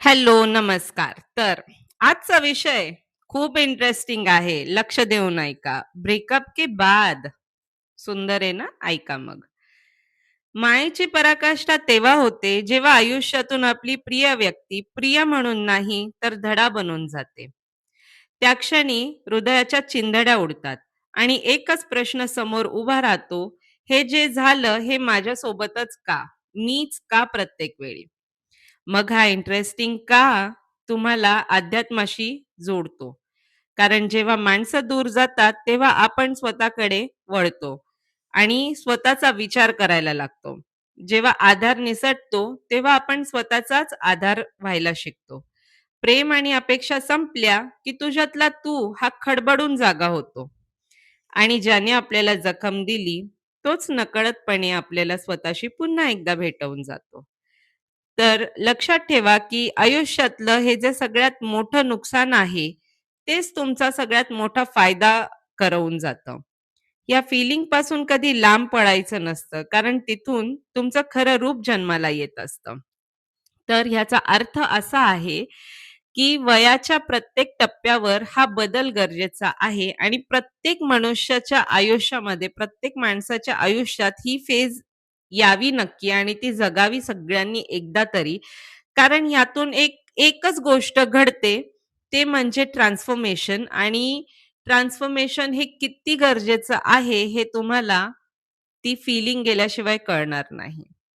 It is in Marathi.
हॅलो, नमस्कार. तर आजचा विषय खूप इंटरेस्टिंग आहे. लक्ष देऊन ऐका. ब्रेकअप के बाद. सुंदर आहे ना? ऐका मग. मायेची पराकाष्ठा तेव्हा होते, जेव्हा आयुष्यातून आपली प्रिय व्यक्ती प्रिय म्हणून नाही, तर धडा बनून जाते. त्या क्षणी हृदयाच्या चिंधड्या उडतात आणि एकच प्रश्न समोर उभा राहतो, हे जे झालं हे माझ्यासोबतच का? मीच का प्रत्येक वेळी? मग हा इंटरेस्टिंग का तुम्हाला अध्यात्माशी जोडतो. कारण जेव्हा माणसं दूर जातात तेव्हा आपण स्वतःकडे वळतो आणि स्वतःचा विचार करायला लागतो. जेव्हा आधार निसटतो तेव्हा आपण स्वतःचाच आधार व्हायला शिकतो. प्रेम आणि अपेक्षा संपल्या की तुझ्यातला तू हा खडबडून जागा होतो आणि ज्याने आपल्याला जखम दिली तोच नकळतपणे आपल्याला स्वतःशी पुन्हा एकदा भेटवून जातो. तर लक्षात ठेवा, की आयुष्यातलं हे जे सगळ्यात मोठं नुकसान आहे, तेच तुमचा सगळ्यात मोठा फायदा करवून जातं. या फीलिंगपासून कधी लांब पळायचं नसतं, कारण तिथून तुमचं खरं रूप जन्माला येत असतं. तर ह्याचा अर्थ असा आहे, की वयाच्या प्रत्येक टप्प्यावर हा बदल गरजेचा आहे आणि प्रत्येक मनुष्याच्या आयुष्यामध्ये, प्रत्येक माणसाच्या आयुष्यात ही फेज यावी नक्की आणि ती जगावी सगळ्यांनी एकदा तरी. कारण यातून एकच गोष्ट घडते, ते म्हणजे ट्रान्सफॉर्मेशन आणि ट्रान्सफॉर्मेशन हे किती गरजेचं आहे, हे तुम्हाला ती फीलिंग गेल्याशिवाय कळणार नाही.